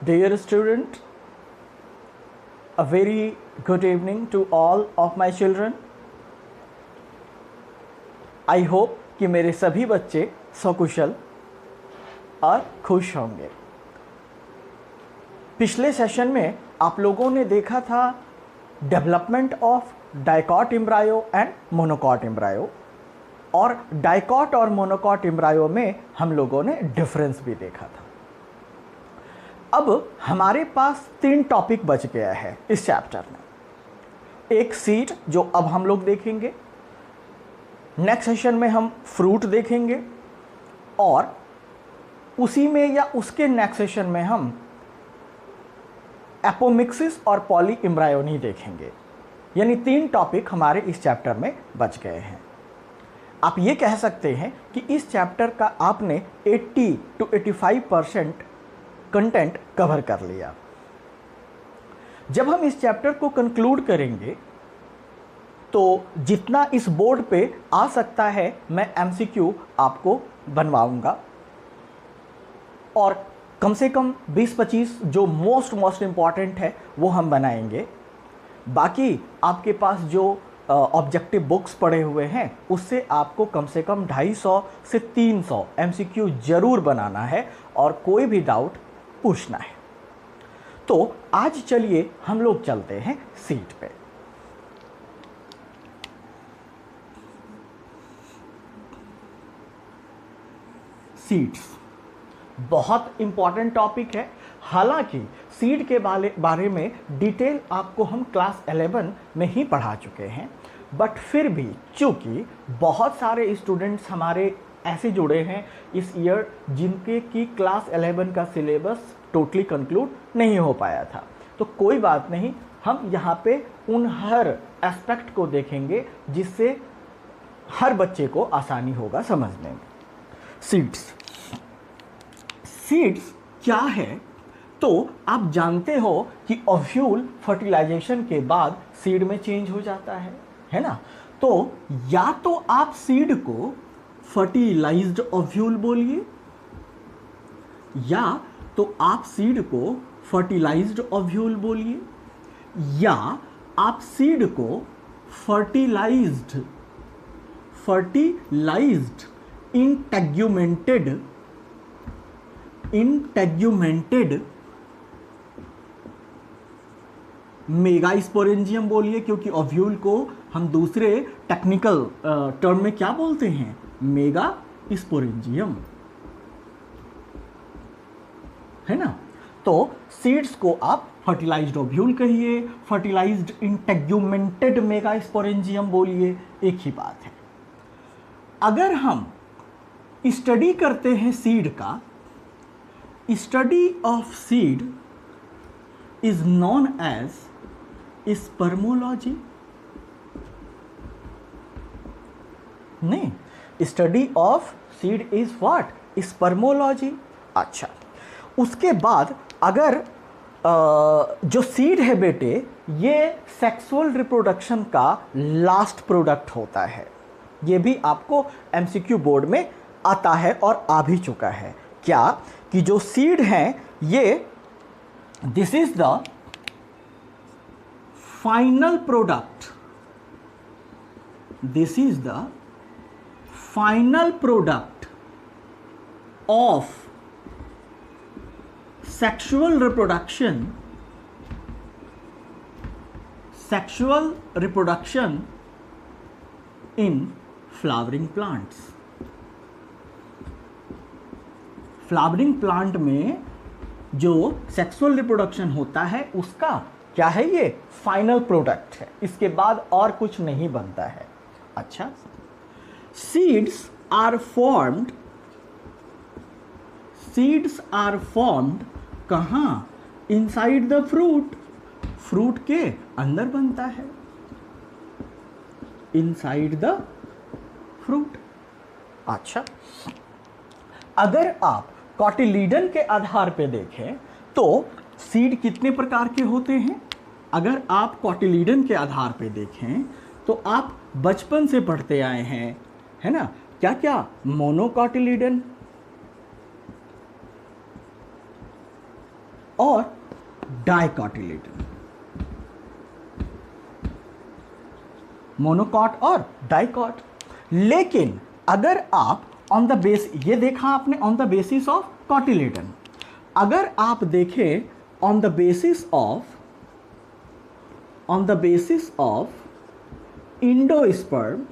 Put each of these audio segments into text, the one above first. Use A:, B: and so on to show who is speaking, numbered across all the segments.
A: Dear student, a very good evening to all of my children. I hope कि मेरे सभी बच्चे सकुशल और खुश होंगे। पिछले सेशन में आप लोगों ने देखा था development of dicot embryo and monocot embryo, और डाइकॉट और मोनोकॉट एम्ब्रायो में हम लोगों ने डिफरेंस भी देखा था। अब हमारे पास 3 टॉपिक बच गया है इस चैप्टर में। एक सीड जो अब हम लोग देखेंगे, नेक्स्ट सेशन में हम फ्रूट देखेंगे, और उसी में या उसके नेक्स्ट सेशन में हम एपोमिक्सिस और पॉली एम्ब्रायोनी देखेंगे। यानी 3 टॉपिक हमारे इस चैप्टर में बच गए हैं। आप ये कह सकते हैं कि इस चैप्टर का आपने 80 to 85% कंटेंट कवर कर लिया। जब हम इस चैप्टर को कंक्लूड करेंगे तो जितना इस बोर्ड पे आ सकता है मैं एमसीक्यू आपको बनवाऊंगा, और कम से कम 20-25 जो मोस्ट इम्पॉर्टेंट है वो हम बनाएंगे। बाकी आपके पास जो ऑब्जेक्टिव बुक्स पड़े हुए हैं उससे आपको कम से कम 250 से 300 एमसीक्यू जरूर बनाना है और कोई भी डाउट पूछना है। तो आज चलिए हम लोग चलते हैं सीट पे। सीड्स बहुत इंपॉर्टेंट टॉपिक है। हालांकि सीड के बारे में डिटेल आपको हम क्लास 11 में ही पढ़ा चुके हैं, बट फिर भी चूंकि बहुत सारे स्टूडेंट्स हमारे ऐसे जुड़े हैं इस ईयर जिनके की क्लास 11 का सिलेबस टोटली कंक्लूड नहीं हो पाया था, तो कोई बात नहीं, हम यहाँ पे उन हर एस्पेक्ट को देखेंगे जिससे हर बच्चे को आसानी होगा समझने में। सीड्स क्या है? तो आप जानते हो कि ओव्यूल फर्टिलाइजेशन के बाद सीड में चेंज हो जाता है ना? तो या तो आप सीड को फर्टिलाइज्ड ओव्यूल बोलिए, या तो आप सीड को फर्टिलाइज्ड ओव्यूल बोलिए, या आप सीड को फर्टिलाइज्ड इंटेग्यूमेंटेड मेगास्पोरेंजियम बोलिए, क्योंकि ओव्यूल को हम दूसरे टेक्निकल टर्म में क्या बोलते हैं? मेगास्पोरेंजियम, है ना? तो सीड्स को आप फर्टिलाइज्ड ओव्यूल कहिए, फर्टिलाइज्ड इंटेग्यूमेंटेड मेगास्पोरेंजियम बोलिए, एक ही बात है। अगर हम स्टडी करते हैं सीड का, study of seed is known as spermology. नहीं, study of seed is what? Spermology. अच्छा, उसके बाद अगर जो सीड है बेटे, ये सेक्सुअल रिप्रोडक्शन का लास्ट प्रोडक्ट होता है। ये भी आपको एमसीक्यू बोर्ड में आता है और आ भी चुका है। क्या कि जो सीड हैं ये this is the final product, this is the final product of sexual reproduction in flowering plants। Flowering plant में जो सेक्सुअल रिप्रोडक्शन होता है उसका क्या है? ये फाइनल प्रोडक्ट है, इसके बाद और कुछ नहीं बनता है। अच्छा, सीड्स आर फॉर्म्ड कहाँ? Inside the fruit. फ्रूट के अंदर बनता है, इनसाइड द फ्रूट। अच्छा, अगर आप कॉटिलीडन के आधार पे देखें तो सीड कितने प्रकार के होते हैं? अगर आप कॉटिलीडन के आधार पे देखें तो आप बचपन से पढ़ते आए हैं, है ना? क्या क्या? मोनोकॉटिलीडन और डाइकोटिलेडन, मोनोकॉट और डाइकॉट। लेकिन अगर आप ऑन द बेस, ये देखा आपने on the basis of cotyledon, अगर आप देखें on the basis of endosperm,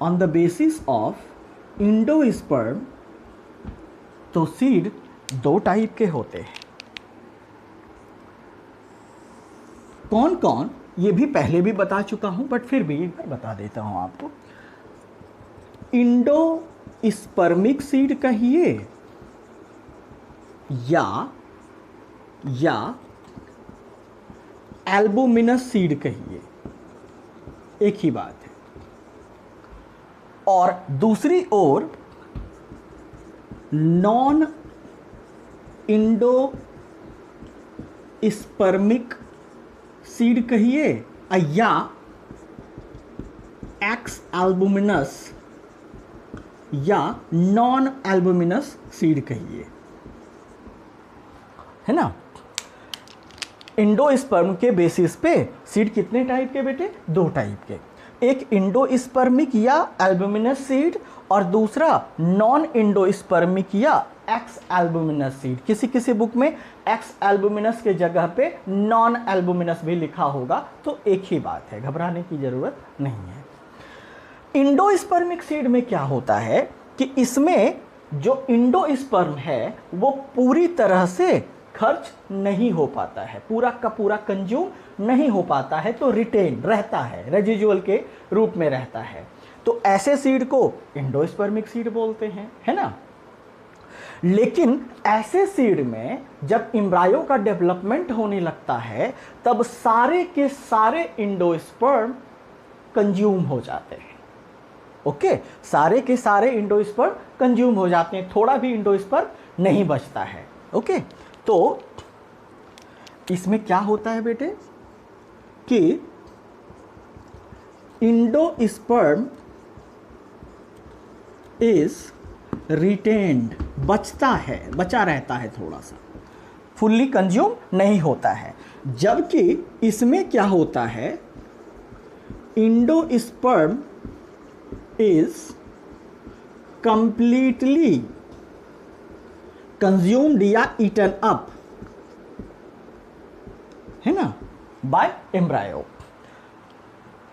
A: on the basis of endosperm, तो सीड दो टाइप के होते हैं। कौन कौन, ये भी पहले भी बता चुका हूं, बट फिर भी एक बार बता देता हूं आपको। इंडोस्पर्मिक सीड कहिए या एल्बुमिनस सीड कहिए, एक ही बात है। और दूसरी ओर नॉन इंडोस्पर्मिक सीड कहिए या एक्स एल्बुमिनस या नॉन एल्बुमिनस सीड कहिए, है ना। इंडोस्पर्म के बेसिस पे सीड कितने टाइप के बेटे? दो टाइप के, एक इंडोस्पर्मिक या एल्बुमिनस सीड और दूसरा नॉन इंडोस्पर्मिक या एक्स एल्बुमिनस सीड। किसी किसी बुक में एक्स एल्बुमिनस के जगह पे नॉन एल्बुमिनस भी लिखा होगा, तो एक ही बात है, घबराने की जरूरत नहीं है। इंडोस्पर्मिक सीड में क्या होता है कि इसमें जो इंडोस्पर्म है वो पूरी तरह से खर्च नहीं हो पाता है, पूरा का पूरा कंज्यूम नहीं हो पाता है, तो रिटेन रहता है, रेजिजुअल के रूप में रहता है। तो ऐसे सीड को इंडोस्पर्मिक सीड बोलते हैं, है ना। लेकिन ऐसे सीड में जब एम्ब्रायो का डेवलपमेंट होने लगता है तब सारे के सारे इंडोस्पर्म कंज्यूम हो जाते हैं। ओके, सारे के सारे इंडोस्पर्म कंज्यूम हो जाते हैं, थोड़ा भी इंडोस्पर्म नहीं बचता है। ओके, तो इसमें क्या होता है बेटे कि इंडोस्पर्म इज रिटेन्ड, बचता है, बचा रहता है, थोड़ा सा फुल्ली कंज्यूम नहीं होता है। जबकि इसमें क्या होता है, इंडोस्पर्म इज कंप्लीटली कंज्यूम्ड या ईटन अप, है ना, बाय एम्ब्रायो।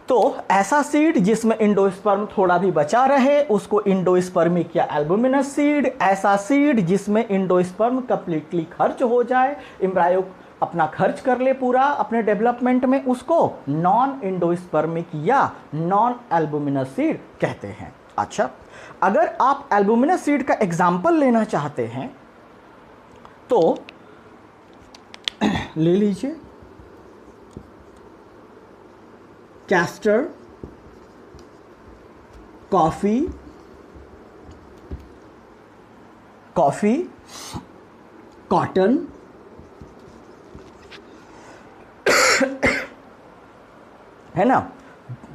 A: तो ऐसा सीड जिसमें इंडोस्पर्म थोड़ा भी बचा रहे उसको इंडोस्पर्मिक या एल्बुमिनस सीड, ऐसा सीड जिसमें इंडोस्पर्म कंप्लीटली खर्च हो जाए, एम्ब्रायो अपना खर्च कर ले पूरा अपने डेवलपमेंट में, उसको नॉन इंडोस्पर्मिक या नॉन एल्बुमिनस सीड कहते हैं। अच्छा, अगर आप एल्बुमिनस सीड का एग्जाम्पल लेना चाहते हैं तो ले लीजिए कैस्टर, कॉफी, कॉटन, है ना,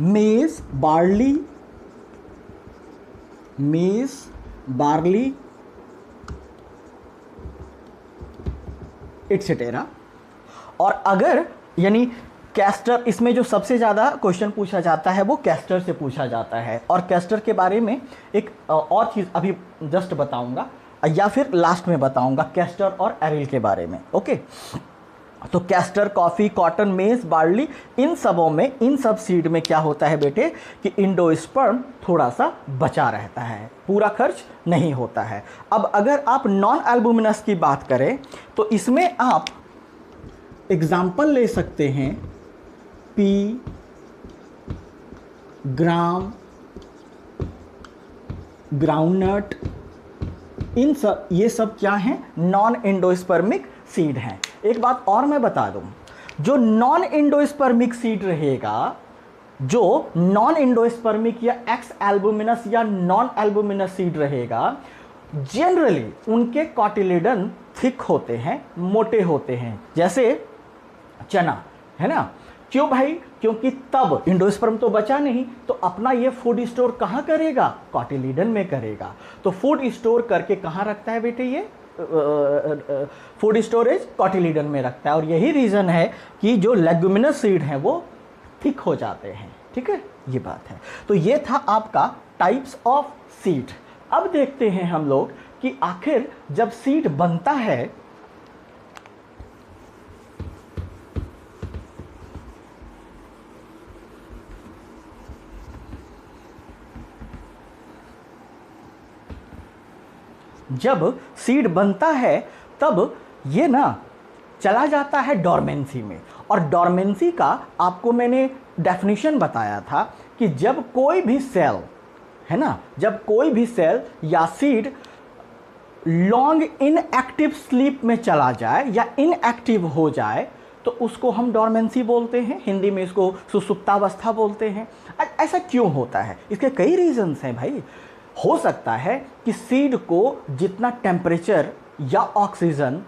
A: मेज, बार्ली एटसेटेरा। और अगर यानी कैस्टर, इसमें जो सबसे ज़्यादा क्वेश्चन पूछा जाता है वो कैस्टर से पूछा जाता है, और कैस्टर के बारे में एक और चीज़ अभी जस्ट बताऊंगा या फिर लास्ट में बताऊंगा, कैस्टर और एरिल के बारे में। ओके, तो कैस्टर, कॉफ़ी, कॉटन, मेज, बार्ली, इन सबों में, इन सब सीड में क्या होता है बेटे कि इंडोस्पर्म थोड़ा सा बचा रहता है, पूरा खर्च नहीं होता है। अब अगर आप नॉन एल्बुमिनस की बात करें तो इसमें आप एग्जाम्पल ले सकते हैं पी, ग्राम, ग्राउंडनट, इन सब, ये सब क्या हैं, नॉन एंडोस्पर्मिक सीड हैं। एक बात और मैं बता दूं, जो नॉन एंडोस्पर्मिक सीड रहेगा, जो नॉन एंडोस्पर्मिक या एक्स एल्बुमिनस या नॉन एल्बुमिनस सीड रहेगा, जनरली उनके कॉटिलेडन थिक होते हैं, मोटे होते हैं, जैसे चना, है ना। क्यों भाई? क्योंकि तब इंडोस्पर्म तो बचा नहीं, तो अपना ये फूड स्टोर कहाँ करेगा? कॉटिलीडन में करेगा। तो फूड स्टोर करके कहाँ रखता है बेटे? ये फूड स्टोरेज कॉटिलीडन में रखता है, और यही रीज़न है कि जो लेगुमिनस सीड हैं वो थिक हो जाते हैं। ठीक है, ये बात है। तो ये था आपका टाइप्स ऑफ सीड। अब देखते हैं हम लोग कि आखिर जब सीड बनता है जब सीड बनता है तब ये ना चला जाता है डॉर्मेंसी में। और डॉर्मेंसी का आपको मैंने डेफिनेशन बताया था कि जब कोई भी सेल है ना, जब कोई भी सेल या सीड लॉन्ग इनएक्टिव स्लीप में चला जाए या इनएक्टिव हो जाए तो उसको हम डॉर्मेंसी बोलते हैं। हिंदी में इसको सुसुप्तावस्था बोलते हैं। ऐसा क्यों होता है? इसके कई रीजंस हैं भाई। हो सकता है कि सीड को जितना टेम्परेचर या ऑक्सीजन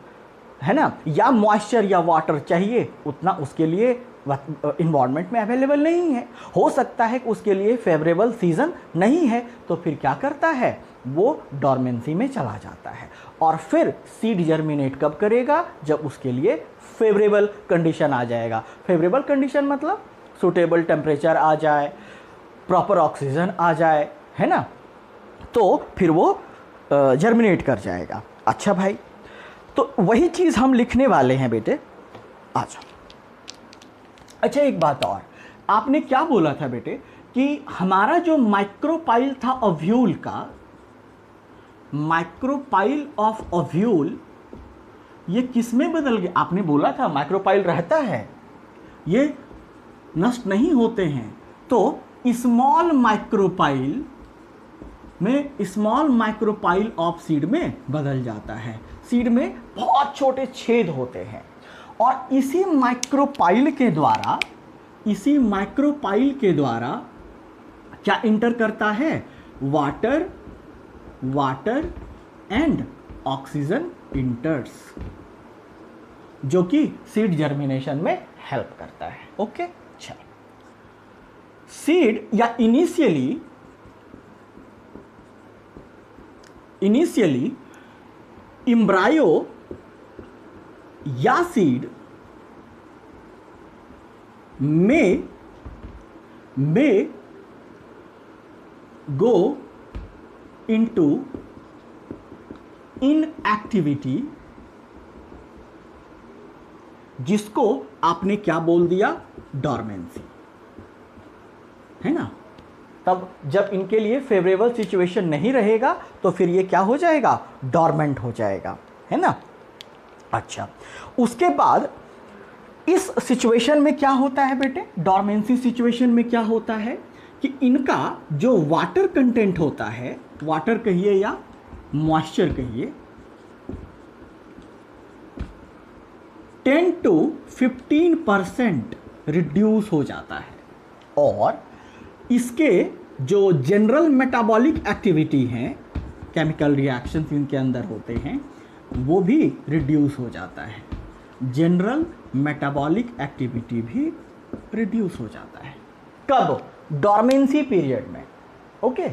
A: है ना या मॉइस्चर या वाटर चाहिए उतना उसके लिए इन्वायरमेंट में अवेलेबल नहीं है। हो सकता है कि उसके लिए फेवरेबल सीजन नहीं है, तो फिर क्या करता है, वो डॉर्मेंसी में चला जाता है। और फिर सीड जर्मिनेट कब करेगा? जब उसके लिए फेवरेबल कंडीशन आ जाएगा। फेवरेबल कंडीशन मतलब सूटेबल टेम्परेचर आ जाए, प्रॉपर ऑक्सीजन आ जाए, है ना, तो फिर वो जर्मिनेट कर जाएगा। अच्छा भाई, तो वही चीज़ हम लिखने वाले हैं बेटे। आ जाओ। अच्छा, एक बात और, आपने क्या बोला था बेटे कि हमारा जो माइक्रोपाइल था ओव्यूल का, माइक्रोपाइल ऑफ ओव्यूल ये किस में बदल गया? आपने बोला था माइक्रोपाइल रहता है, ये नष्ट नहीं होते हैं। तो स्मॉल माइक्रोपाइल में स्मॉल माइक्रोपाइल ऑफ सीड में बदल जाता है। सीड में बहुत छोटे छेद होते हैं और इसी माइक्रोपाइल के द्वारा क्या इंटर करता है? वाटर एंड ऑक्सीजन इंटर्स, जो कि सीड जर्मिनेशन में हेल्प करता है। ओके, चलो। सीड या इनिशियली एम्ब्रायो या सीड में go into inactivity, जिसको आपने क्या बोल दिया? डॉर्मेंसी, है ना। तब जब इनके लिए फेवरेबल सिचुएशन नहीं रहेगा तो फिर ये क्या हो जाएगा? डॉर्मेंट हो जाएगा, है ना। अच्छा, उसके बाद इस सिचुएशन में क्या होता है बेटे? डॉर्मेंसी सिचुएशन में क्या होता है कि इनका जो वाटर कंटेंट होता है, वाटर कहिए या मॉइस्चर कहिए, 10 to 15% रिड्यूस हो जाता है। और इसके जो जनरल मेटाबॉलिक एक्टिविटी हैं, केमिकल रिएक्शंस इनके अंदर होते हैं, वो भी रिड्यूस हो जाता है। जनरल मेटाबॉलिक एक्टिविटी भी रिड्यूस हो जाता है। कब? डॉर्मेंसी पीरियड में। ओके,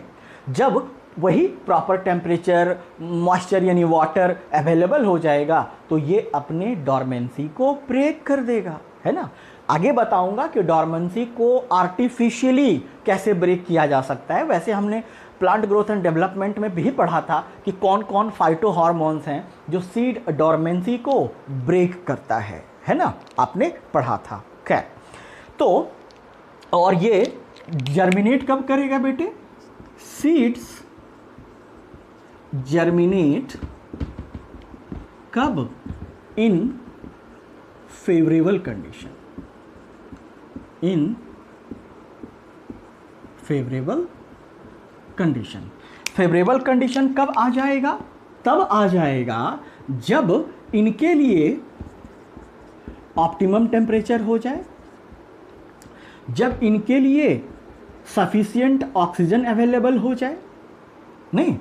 A: जब वही प्रॉपर टेम्परेचर, मॉइस्चर यानी वाटर अवेलेबल हो जाएगा तो ये अपने डॉर्मेंसी को ब्रेक कर देगा, है ना। आगे बताऊंगा कि डॉर्मेंसी को आर्टिफिशियली कैसे ब्रेक किया जा सकता है। वैसे हमने प्लांट ग्रोथ एंड डेवलपमेंट में भी पढ़ा था कि कौन कौन फाइटो हार्मोन्स हैं जो सीड डॉर्मेंसी को ब्रेक करता है ना, आपने पढ़ा था। खैर, तो और ये जर्मिनेट कब करेगा बेटे? सीड्स जर्मिनेट कब? इन फेवरेबल कंडीशन, इन फेवरेबल कंडीशन। फेवरेबल कंडीशन कब आ जाएगा? तब आ जाएगा जब इनके लिए ऑप्टिमम टेम्परेचर हो जाए, जब इनके लिए सफिशिएंट ऑक्सीजन अवेलेबल हो जाए, नहीं,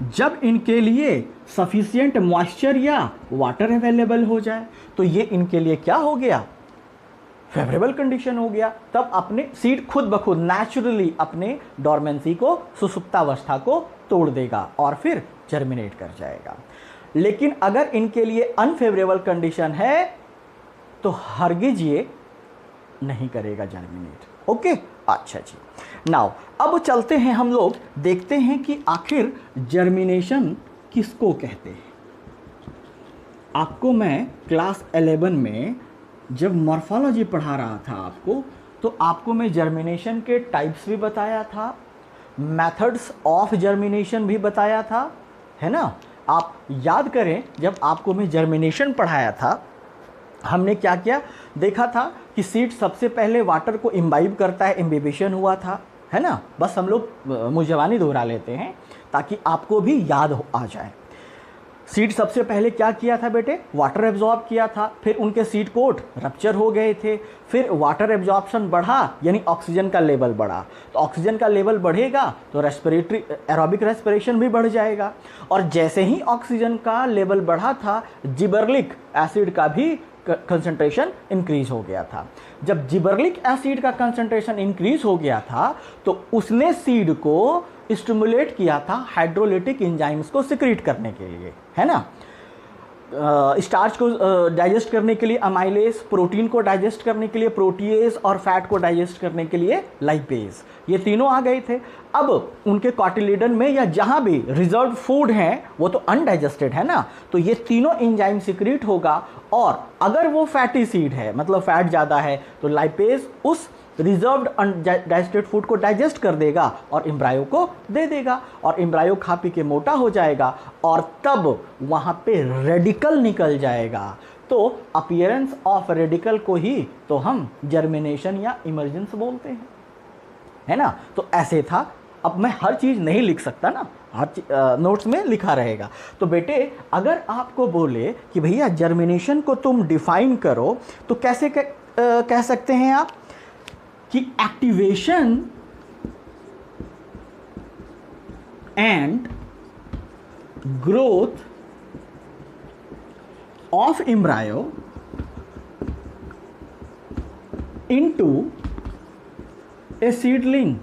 A: जब इनके लिए सफिशिएंट मॉइस्चर या वाटर अवेलेबल हो जाए, तो ये इनके लिए क्या हो गया? फेवरेबल कंडीशन हो गया। तब अपने सीड खुद ब खुद नेचुरली अपने डॉर्मेंसी को, सुसुप्तावस्था को तोड़ देगा और फिर जर्मिनेट कर जाएगा। लेकिन अगर इनके लिए अनफेवरेबल कंडीशन है तो हरगिज ये नहीं करेगा जर्मिनेट। ओके, अच्छा जी। नाउ अब चलते हैं हम लोग, देखते हैं कि आखिर जर्मिनेशन किसको कहते हैं। आपको मैं क्लास 11 में जब मॉर्फोलॉजी पढ़ा रहा था आपको, तो आपको मैं जर्मिनेशन के टाइप्स भी बताया था, मेथड्स ऑफ जर्मिनेशन भी बताया था, है ना। आप याद करें, जब आपको मैं जर्मिनेशन पढ़ाया था, हमने क्या क्या देखा था कि सीड सबसे पहले वाटर को इम्बाइब करता है, इम्बिबिशन हुआ था, है ना। बस हम लोग मुजवानी दोहरा लेते हैं ताकि आपको भी याद आ जाए। सीड सबसे पहले क्या किया था बेटे, वाटर एब्जॉर्ब किया था, फिर उनके सीड कोट रप्चर हो गए थे, फिर वाटर एब्जॉर्प्शन बढ़ा यानी ऑक्सीजन का लेवल बढ़ा, तो ऑक्सीजन का लेवल बढ़ेगा तो रेस्पिरेटरी एरोबिक रेस्पिरेशन भी बढ़ जाएगा, और जैसे ही ऑक्सीजन का लेवल बढ़ा था जिबरलिक एसिड का भी कंसंट्रेशन इंक्रीज हो गया था। जब जिबरलिक एसिड का कंसंट्रेशन इंक्रीज हो गया था तो उसने सीड को स्टिमुलेट किया था हाइड्रोलिटिक एंजाइम्स को सिक्रीट करने के लिए, है ना। स्टार्च को डाइजेस्ट करने के लिए अमाइलेज, प्रोटीन को डाइजेस्ट करने के लिए प्रोटीएज, और फैट को डाइजेस्ट करने के लिए लाइपेज, ये तीनों आ गए थे। अब उनके कॉटिलिडन में या जहां भी रिजर्व फूड हैं वो तो अनडाइजेस्टेड है ना, तो ये तीनों एंजाइम सिक्रीट होगा, और अगर वो फैटी सीड है मतलब फैट ज़्यादा है तो लाइपेज उस रिजर्व्ड अनडाइजेस्टेड फूड को डाइजेस्ट कर देगा और एम्ब्रायो को दे देगा, और एम्ब्रायो खा पी के मोटा हो जाएगा, और तब वहाँ पे रेडिकल निकल जाएगा। तो अपीयरेंस ऑफ रेडिकल को ही तो हम जर्मिनेशन या इमर्जेंस बोलते हैं, है ना। तो ऐसे था। अब मैं हर चीज़ नहीं लिख सकता ना, हर नोट्स में लिखा रहेगा। तो बेटे अगर आपको बोले कि भैया जर्मिनेशन को तुम डिफाइन करो, तो कैसे कह सकते हैं आप कि activation and growth of embryo into A seedling,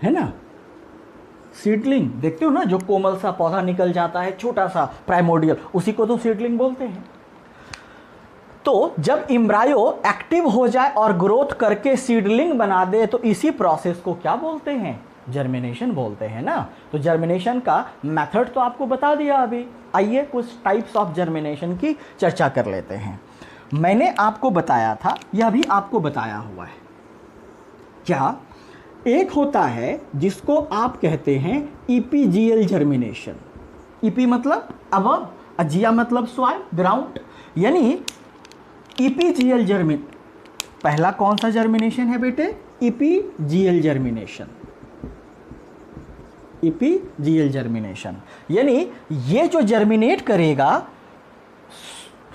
A: है ना। सीडलिंग देखते हो ना, जो कोमल सा पौधा निकल जाता है छोटा सा प्राइमोर्डियल, उसी को तो सीडलिंग बोलते हैं। तो जब एम्ब्रायो एक्टिव हो जाए और ग्रोथ करके सीडलिंग बना दे तो इसी प्रोसेस को क्या बोलते हैं, जर्मिनेशन बोलते हैं ना। तो जर्मिनेशन का मेथड तो आपको बता दिया अभी। आइए कुछ टाइप्स ऑफ जर्मिनेशन की चर्चा कर लेते हैं। मैंने आपको बताया था, यह भी आपको बताया हुआ है क्या, एक होता है जिसको आप कहते हैं ईपीजीएल जर्मिनेशन। ईपी मतलब अबव, अजिया मतलब सॉइल, ग्राउंड, यानी ईपीजीएल जर्मिन। पहला कौन सा जर्मिनेशन है बेटे, ईपीजीएल जर्मिनेशन। ईपीजीएल जर्मिनेशन यानी ये जो जर्मिनेट करेगा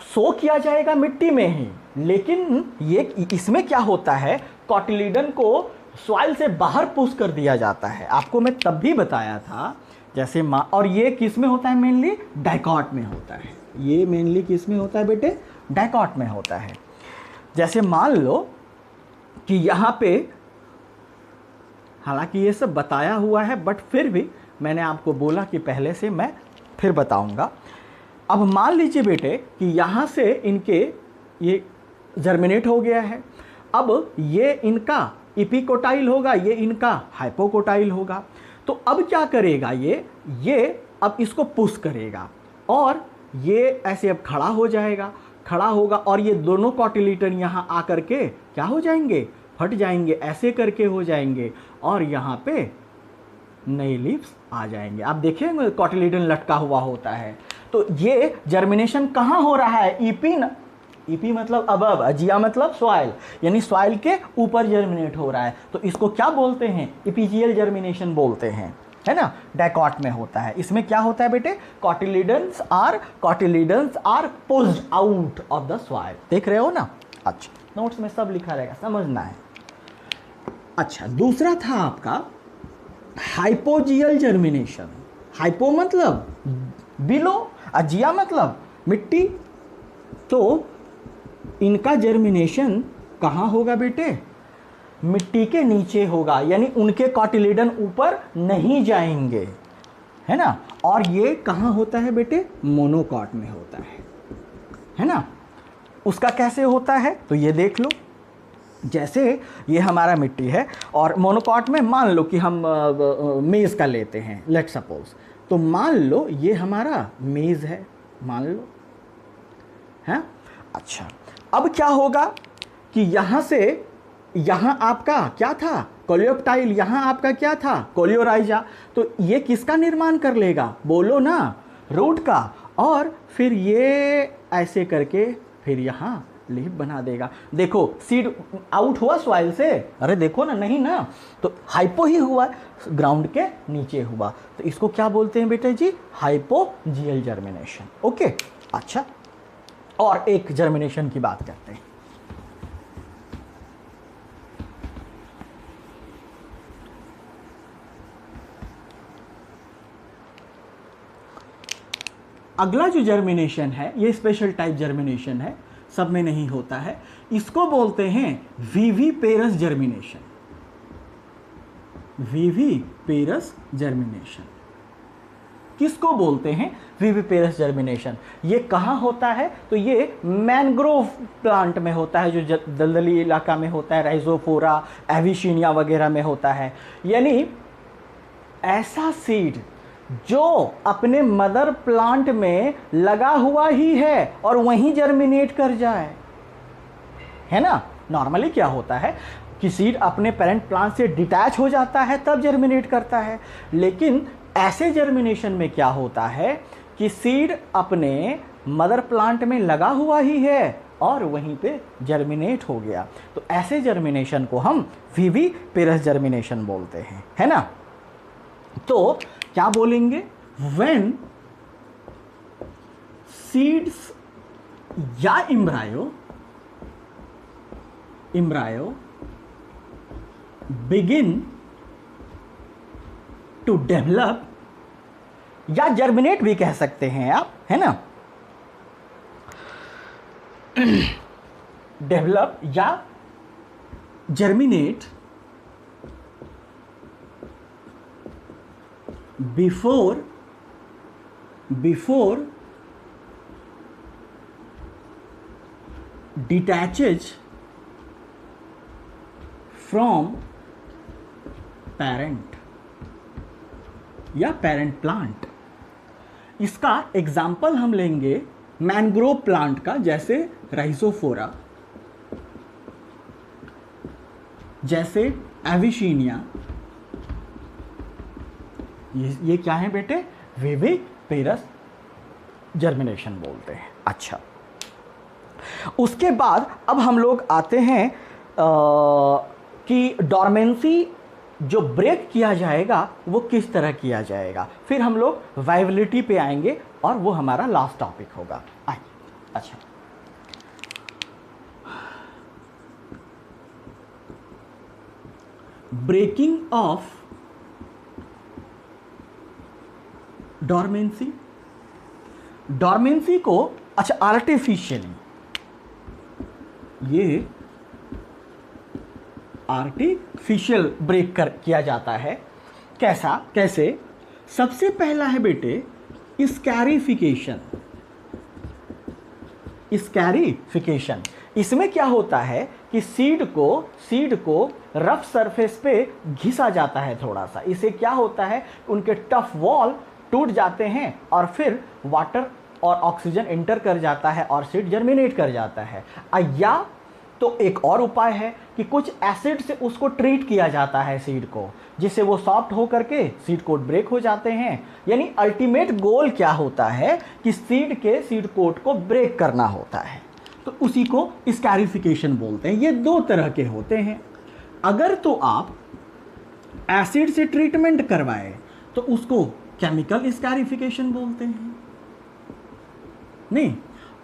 A: सो किया जाएगा मिट्टी में ही, लेकिन ये इसमें क्या होता है, कॉटिलिडन को सॉइल से बाहर पुश कर दिया जाता है। आपको मैं तब भी बताया था जैसे और ये किस में होता है, मेनली डाइकॉट में होता है। ये मेनली किस में होता है बेटे, डाइकॉट में होता है। जैसे मान लो कि यहाँ पे, हालांकि ये सब बताया हुआ है बट फिर भी मैंने आपको बोला कि पहले से मैं फिर बताऊंगा। अब मान लीजिए बेटे कि यहाँ से इनके ये जर्मिनेट हो गया है, अब ये इनका इपिकोटाइल होगा, ये इनका हाइपोकोटाइल होगा। तो अब क्या करेगा, ये अब इसको पुश करेगा और ये ऐसे अब खड़ा हो जाएगा, खड़ा होगा, और ये दोनों कॉटिलिडन यहाँ आकर के क्या हो जाएंगे, फट जाएंगे, ऐसे करके हो जाएंगे, और यहाँ पे नए लीव्स आ जाएंगे। आप देखेंगे कॉटिलिडन लटका हुआ होता है। तो ये जर्मिनेशन कहाँ हो रहा है, ईपी मतलब अबव, अजिया मतलब सॉइल, यानी सॉइल के ऊपर जर्मिनेट हो रहा है। तो इसको क्या बोलते हैं, ईपीजीएल जर्मिनेशन बोलते हैं, है ना। डाइकॉट में होता है। इसमें क्या होता है बेटे, cotyledons are pushed out of the soil. देख रहे हो ना, अच्छा नोट्स में सब लिखा रहेगा, समझना है। अच्छा, दूसरा था आपका हाइपोजियल जर्मिनेशन। हाइपो मतलब बिलो, अजिया मतलब मिट्टी। तो इनका जर्मिनेशन कहाँ होगा बेटे, मिट्टी के नीचे होगा, यानी उनके कॉटिलिडन ऊपर नहीं जाएंगे। है ना। और ये कहाँ होता है बेटे, मोनोकॉट में होता है ना। उसका कैसे होता है तो ये देख लो, जैसे ये हमारा मिट्टी है और मोनोकॉट में मान लो कि हम मेज़ का लेते हैं, लेट सपोज, तो मान लो ये हमारा मेज़ है, मान लो है। अच्छा, अब क्या होगा कि यहाँ से यहाँ आपका क्या था, कोलियोप्टाइल, यहाँ आपका क्या था, कोलियोराइजा। तो ये किसका निर्माण कर लेगा, बोलो ना, रूट का। और फिर ये ऐसे करके फिर यहाँ लीफ बना देगा। देखो सीड आउट हुआ सॉइल से, अरे देखो ना, नहीं ना, तो हाइपो ही हुआ, ग्राउंड के नीचे हुआ। तो इसको क्या बोलते हैं बेटे जी, हाइपोजियल जर्मिनेशन। ओके, अच्छा, और एक जर्मिनेशन की बात करते हैं। अगला जो जर्मिनेशन है ये स्पेशल टाइप जर्मिनेशन है, सब में नहीं होता है। इसको बोलते हैं विविपेरस जर्मिनेशन। विविपेरस जर्मिनेशन किसको बोलते हैं, विविपेरस जर्मिनेशन। ये कहाँ होता है तो ये मैंग्रोव प्लांट में होता है, जो दलदली इलाका में होता है, राइजोफोरा, एविशिनिया वगैरह में होता है। यानी ऐसा सीड जो अपने मदर प्लांट में लगा हुआ ही है और वहीं जर्मिनेट कर जाए, है ना। नॉर्मली क्या होता है कि सीड अपने पेरेंट प्लांट से डिटैच हो जाता है तब जर्मिनेट करता है, लेकिन ऐसे जर्मिनेशन में क्या होता है कि सीड अपने मदर प्लांट में लगा हुआ ही है और वहीं पे जर्मिनेट हो गया। तो ऐसे जर्मिनेशन को हम विविपेरस जर्मिनेशन बोलते हैं, है ना। तो क्या बोलेंगे, when seeds या embryo begin to develop, या जर्मिनेट भी कह सकते हैं आप, है ना, डेवलप या germinate before detaches from parent या पेरेंट प्लांट। इसका एग्जाम्पल हम लेंगे मैंग्रोव प्लांट का, जैसे राइजोफोरा, जैसे एविशिनिया। ये क्या है बेटे, विविपेरस जर्मिनेशन बोलते हैं। अच्छा, उसके बाद अब हम लोग आते हैं कि डॉर्मेंसी जो ब्रेक किया जाएगा वो किस तरह किया जाएगा। फिर हम लोग वाइबिलिटी पे आएंगे और वो हमारा लास्ट टॉपिक होगा। आइए, अच्छा, ब्रेकिंग ऑफ डॉर्मेंसी। डॉर्मेंसी को अच्छा आर्टिफिशियली, ये आर्टिफिशियल ब्रेक किया जाता है। कैसा, कैसे, सबसे पहला है बेटे स्कैरिफिकेशन। स्कैरिफिकेशन इसमें क्या होता है कि सीड को रफ सरफेस पे घिसा जाता है थोड़ा सा। इससे क्या होता है, उनके टफ वॉल टूट जाते हैं और फिर वाटर और ऑक्सीजन एंटर कर जाता है और सीड जर्मिनेट कर जाता है। या तो एक और उपाय है कि कुछ एसिड से उसको ट्रीट किया जाता है सीड को, जिससे वो सॉफ्ट हो करके सीड कोट ब्रेक हो जाते हैं। यानी अल्टीमेट गोल क्या होता है कि सीड कोट को ब्रेक करना होता है, तो उसी को स्कैरिफिकेशन बोलते हैं। ये दो तरह के होते हैं। अगर तो आप एसिड से ट्रीटमेंट करवाए तो उसको केमिकल स्कैरिफिकेशन बोलते हैं, नहीं,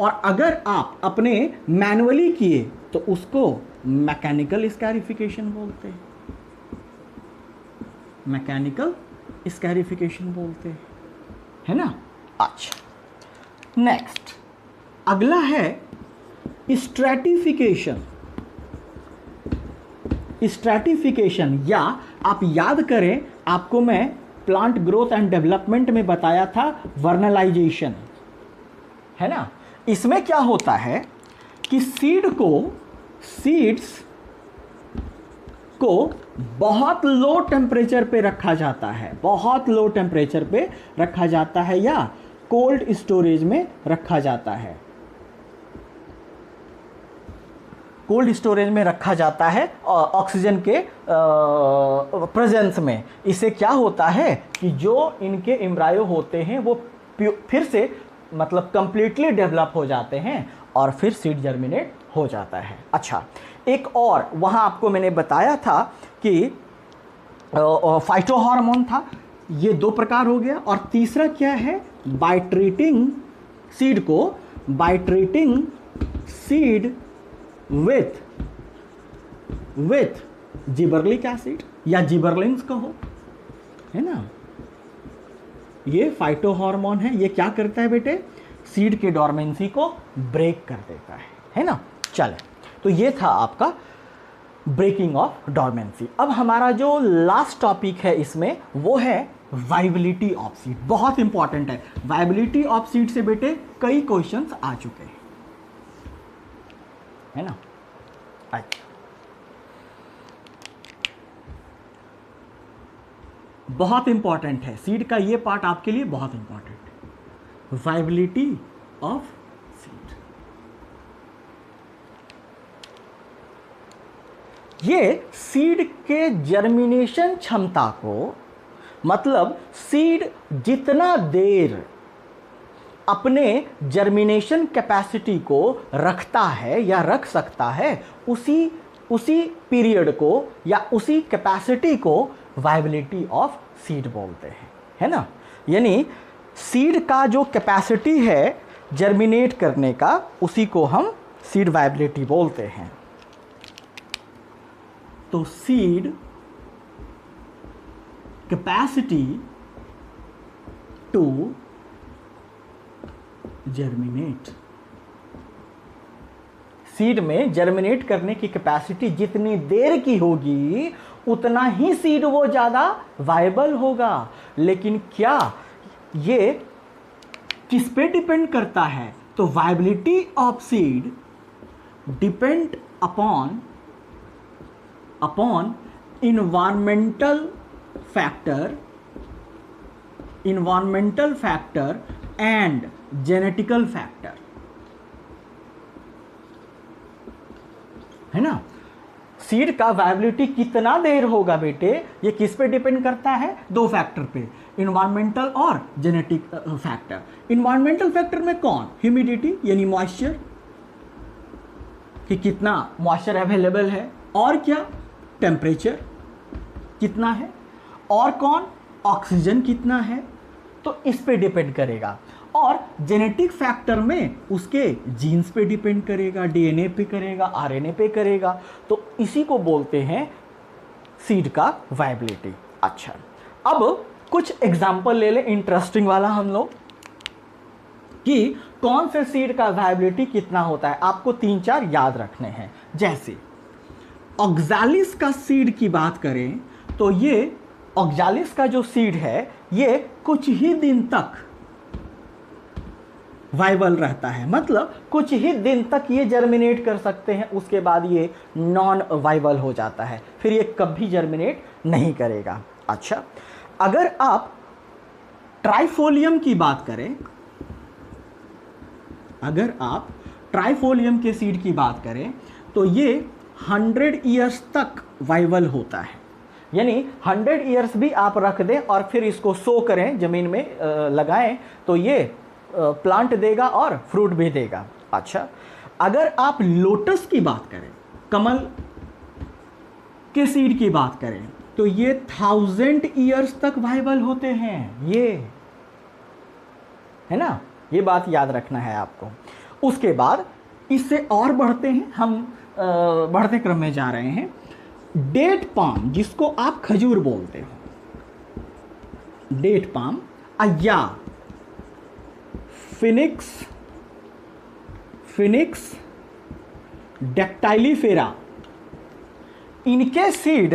A: और अगर आप अपने मैनुअली किए तो उसको मैकेनिकल स्कैरिफिकेशन बोलते हैं। मैकेनिकल स्कैरिफिकेशन बोलते हैं, है ना। अच्छा, नेक्स्ट अगला है स्ट्रैटिफिकेशन। स्ट्रैटिफिकेशन, या आप याद करें, आपको मैं प्लांट ग्रोथ एंड डेवलपमेंट में बताया था वर्नलाइजेशन, है ना। इसमें क्या होता है कि सीड्स को बहुत लो टेम्परेचर पे रखा जाता है, बहुत लो टेम्परेचर पे रखा जाता है या कोल्ड स्टोरेज में रखा जाता है, कोल्ड स्टोरेज में रखा जाता है ऑक्सीजन के प्रेजेंस में। इससे क्या होता है कि जो इनके एम्ब्रायो होते हैं वो फिर से मतलब कंप्लीटली डेवलप हो जाते हैं और फिर सीड जर्मिनेट हो जाता है। अच्छा, एक और वहाँ आपको मैंने बताया था कि फाइटोहार्मोन था, ये 2 प्रकार हो गया। और तीसरा क्या है, बाय ट्रीटिंग सीड को, by treating seed with gibberellic acid या जिबरलिंस कहो, है ना। ये फाइटोहार्मोन है, ये क्या करता है बेटे, सीड के डोरमेंसी को ब्रेक कर देता है ना। चले, तो ये था आपका ब्रेकिंग ऑफ डोरमेंसी। अब हमारा जो लास्ट टॉपिक है इसमें वो है वाइबिलिटी ऑफ सीड। बहुत इंपॉर्टेंट है, वाइबिलिटी ऑफ सीड से बेटे कई क्वेश्चंस आ चुके हैं, है ना। अच्छा, बहुत इंपॉर्टेंट है सीड का ये पार्ट, आपके लिए बहुत इंपॉर्टेंट है, वाइबिलिटी ऑफ सीड। ये सीड के जर्मिनेशन क्षमता को, मतलब सीड जितना देर अपने जर्मिनेशन कैपेसिटी को रखता है या रख सकता है, उसी पीरियड को या उसी कैपेसिटी को वाइबिलिटी ऑफ सीड बोलते हैं, है ना। यानी सीड का जो कैपेसिटी है जर्मिनेट करने का, उसी को हम सीड वाइबिलिटी बोलते हैं। तो seed capacity to germinate, seed में जर्मिनेट करने की कैपेसिटी जितनी देर की होगी उतना ही सीड वो ज़्यादा वायबल होगा। लेकिन क्या ये किस पे डिपेंड करता है, तो viability of seed depend upon environmental factor and genetical factor, है ना। सीड का वायबिलिटी कितना देर होगा बेटे, ये किस पे डिपेंड करता है, 2 फैक्टर पे, इन्वायरमेंटल और जेनेटिक फैक्टर। इन्वायरमेंटल फैक्टर में कौन, ह्यूमिडिटी यानी मॉइस्चर, कि कितना मॉइस्चर अवेलेबल है, और क्या टेम्परेचर कितना है, और कौन ऑक्सीजन कितना है, तो इस पे डिपेंड करेगा। और जेनेटिक फैक्टर में उसके जीन्स पे डिपेंड करेगा, डीएनए पे करेगा, आरएनए पे करेगा। तो इसी को बोलते हैं सीड का वायबिलिटी। अच्छा, अब कुछ एग्जांपल ले ले इंटरेस्टिंग वाला हम लोग, कि कौन से सीड का वायबिलिटी कितना होता है। आपको 3-4 याद रखने हैं। जैसे ऑक्सैलिस का सीड की बात करें तो ये ऑक्सैलिस का जो सीड है ये कुछ ही दिन तक वाइबल रहता है, मतलब कुछ ही दिन तक ये जर्मिनेट कर सकते हैं, उसके बाद ये नॉन वाइबल हो जाता है, फिर ये कभी जर्मिनेट नहीं करेगा। अच्छा, अगर आप ट्राइफोलियम की बात करें, अगर आप ट्राइफोलियम के सीड की बात करें तो ये 100 ईयर्स तक वाइबल होता है। यानी 100 ईयर्स भी आप रख दें और फिर इसको सो करें, ज़मीन में लगाएं, तो ये प्लांट देगा और फ्रूट भी देगा। अच्छा, अगर आप लोटस की बात करें, कमल के सीड की बात करें, तो ये 1000 ईयर्स तक वाइबल होते हैं, ये है ना, ये बात याद रखना है आपको। उसके बाद इससे और बढ़ते हैं हम, बढ़ते क्रम में जा रहे हैं। डेट पाम, जिसको आप खजूर बोलते हो, डेट पाम या फिनिक्स डेक्टाइलीफेरा, इनके सीड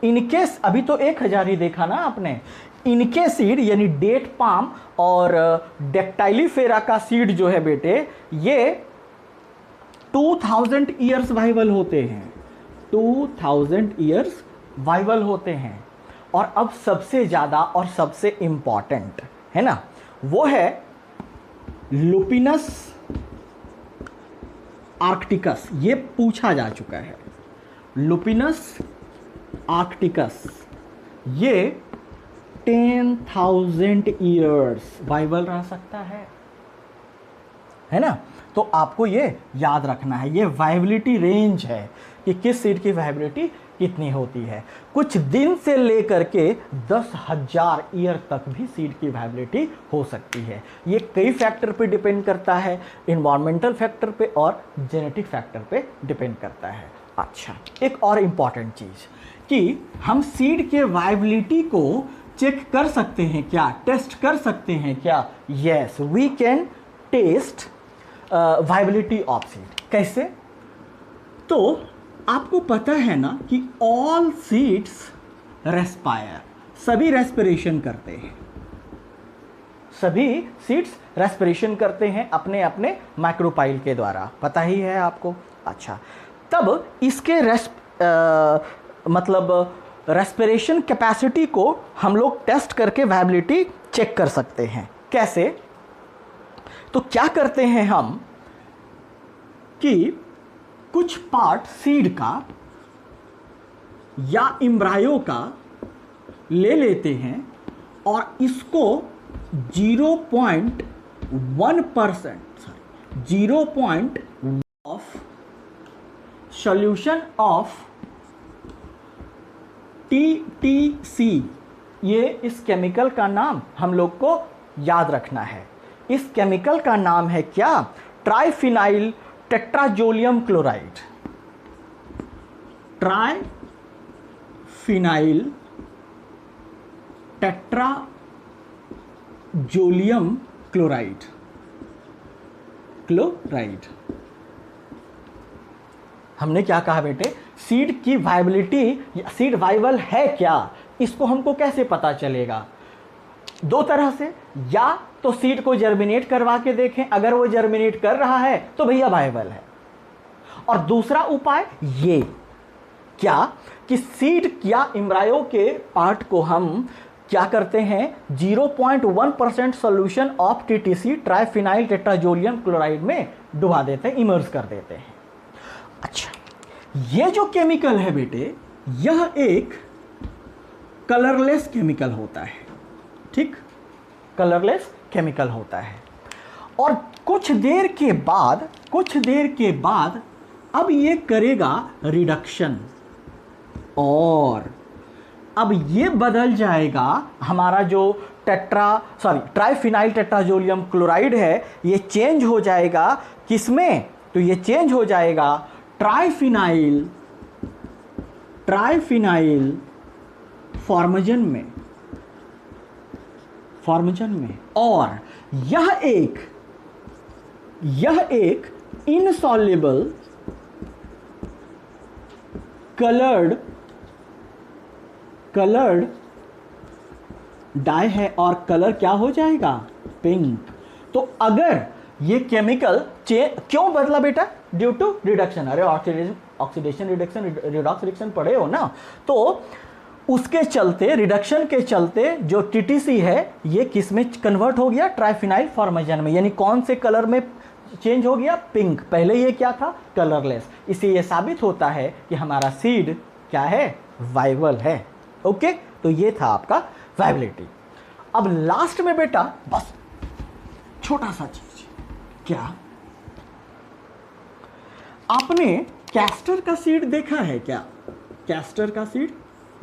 A: इनके, अभी तो 1000 ही देखा ना आपने, इनके सीड यानी डेट पाम और डेक्टाइलिफेरा का सीड जो है बेटे, ये 2000 ईयर्स वाइवल होते हैं, 2000 ईयर्स वाइवल होते हैं। और अब सबसे ज़्यादा और सबसे इंपॉर्टेंट है ना, वो है लुपिनस आर्कटिकस। ये पूछा जा चुका है, लुपिनस आर्कटिकस, ये 10,000 ईयर्स वाइवल रह सकता है ना। तो आपको ये याद रखना है, ये वाइबिलिटी रेंज है कि किस सीड की वाइबिलिटी कितनी होती है। कुछ दिन से लेकर के 10,000 ईयर तक भी सीड की वाइबिलिटी हो सकती है। ये कई फैक्टर पे डिपेंड करता है, इन्वायरमेंटल फैक्टर पे और जेनेटिक फैक्टर पे डिपेंड करता है। अच्छा, एक और इम्पॉर्टेंट चीज़ कि हम सीड के वाइबिलिटी को चेक कर सकते हैं क्या, टेस्ट कर सकते हैं क्या? Yes, we can test viability of seed. कैसे? तो आपको पता है ना कि ऑल सीड्स रेस्पायर, सभी रेस्पिरेशन करते हैं, सभी सीड्स रेस्पिरेशन करते हैं अपने अपने माइक्रोपाइल के द्वारा, पता ही है आपको। अच्छा, तब इसके मतलब रेस्पिरेशन कैपेसिटी को हम लोग टेस्ट करके वाइबिलिटी चेक कर सकते हैं। कैसे? तो क्या करते हैं हम कि कुछ पार्ट सीड का या एम्ब्रायो का ले लेते हैं और इसको 0.1% 0.1 ऑफ सॉल्यूशन ऑफ TTC, ये इस केमिकल का नाम हम लोग को याद रखना है। इस केमिकल का नाम है क्या? Triphenyl tetrazolium chloride. Triphenyl tetrazolium chloride, हमने क्या कहा बेटे? सीड की वाइबिलिटी, सीड वाइबल है क्या, इसको हमको कैसे पता चलेगा? दो तरह से, या तो सीड को जर्मिनेट करवा के देखें, अगर वो जर्मिनेट कर रहा है तो भैया वाइबल है। और दूसरा उपाय ये क्या कि सीड या एम्ब्रायो के पार्ट को हम क्या करते हैं, 0.1% solution of TTC triphenyl tetrazolium chloride में डुबा देते हैं, इमर्स कर देते हैं। अच्छा, ये जो केमिकल है बेटे, यह एक कलरलेस केमिकल होता है, ठीक, कलरलेस केमिकल होता है। और कुछ देर के बाद अब ये करेगा रिडक्शन, और अब ये बदल जाएगा, हमारा जो ट्राइफिनाइल टेट्राजोलियम क्लोराइड है, ये चेंज हो जाएगा किसमें? तो ये चेंज हो जाएगा ट्राइफिनाइल फॉर्मजन में। और यह एक इनसॉल्युबल कलर्ड डाई है, और कलर क्या हो जाएगा? पिंक। तो अगर ये केमिकल क्यों बदला बेटा? Due to reduction. अरे ऑक्सीडेशन रिडक्शन, रिडॉक्स रिएक्शन पढ़े हो ना, तो उसके चलते, रिडक्शन के चलते जो TTC है ये किस में कन्वर्ट हो गया? ट्राइफिनाइल फॉर्मजन में। यानी कौन से कलर में चेंज हो गया? पिंक। पहले ये क्या था? कलरलेस। इससे ये साबित होता है कि हमारा सीड क्या है? वाइबल है। ओके, तो ये था आपका वाइबिलिटी। अब लास्ट में बेटा बस छोटा सा चीज, क्या आपने कैस्टर का सीड देखा है क्या? कैस्टर का सीड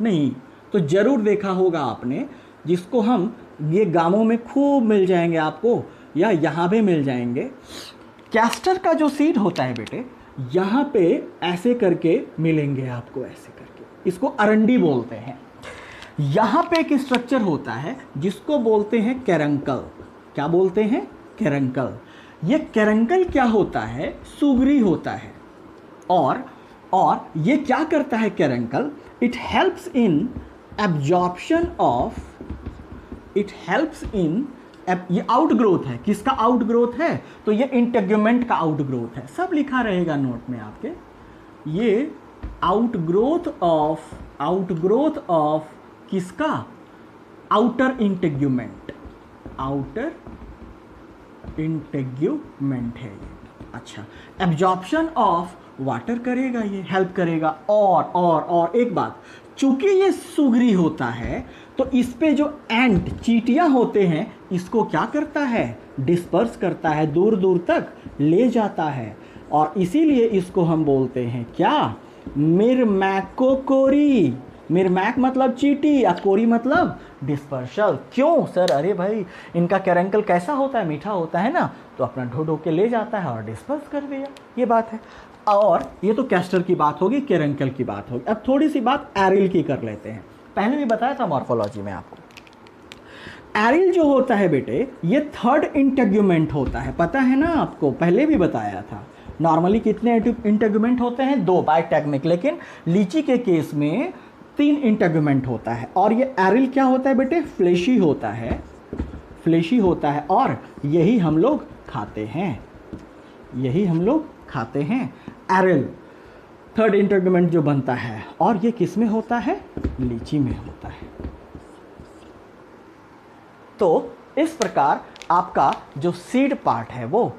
A: नहीं तो जरूर देखा होगा आपने, जिसको हम, ये गांवों में खूब मिल जाएंगे आपको, या यहाँ भी मिल जाएंगे। कैस्टर का जो सीड होता है बेटे, यहाँ पे ऐसे करके मिलेंगे आपको, ऐसे करके, इसको अरंडी बोलते हैं। यहाँ पे एक स्ट्रक्चर होता है जिसको बोलते हैं कैरंकल। क्या बोलते हैं? कैरंकल। ये कैरंकल क्या होता है? सुगरी होता है। और ये क्या करता है caruncle? It helps in absorption of, it helps in, ये आउटग्रोथ है, किसका आउटग्रोथ है? तो ये इंटेग्यूमेंट का आउटग्रोथ है, सब लिखा रहेगा नोट में आपके। ये आउटग्रोथ ऑफ किसका? आउटर इंटेग्यूमेंट, आउटर इंटेग्यूमेंट है ये। अच्छा, एब्जॉर्प्शन ऑफ वाटर करेगा, ये हेल्प करेगा। और एक बात, चूंकि ये सुगरी होता है तो इस पे जो एंट, चींटियां होते हैं, इसको क्या करता है? डिस्पर्स करता है, दूर दूर तक ले जाता है, और इसीलिए इसको हम बोलते हैं क्या? मिरमैकोकोरी। मिरमैक मतलब चींटी, और कोरी मतलब डिस्पर्शल। क्यों सर? अरे भाई, इनका कैरेंकल कैसा होता है? मीठा होता है ना, तो अपना ढो ढो के ले जाता है और डिस्पर्स कर दिया, ये बात है। और ये तो कैस्टर की बात होगी, कैरेंकल की बात होगी। अब थोड़ी सी बात एरिल की कर लेते हैं। पहले भी बताया था मॉर्फोलॉजी में आपको, एरिल जो होता है बेटे, ये थर्ड इंटेग्यूमेंट होता है, पता है ना आपको, पहले भी बताया था। नॉर्मली कितने इंटेग्यूमेंट होते हैं? 2 बायटेक्निक, लेकिन लीची के केस में 3 इंटेग्यूमेंट होता है। और ये एरिल क्या होता है बेटे? फ्लेशी होता है, फ्लेशी होता है, और यही हम लोग खाते हैं, यही हम लोग खाते हैं, एरिल थर्ड इंटेग्यूमेंट जो बनता है। और ये किस में होता है? लीची में होता है। तो इस प्रकार आपका जो सीड पार्ट है वो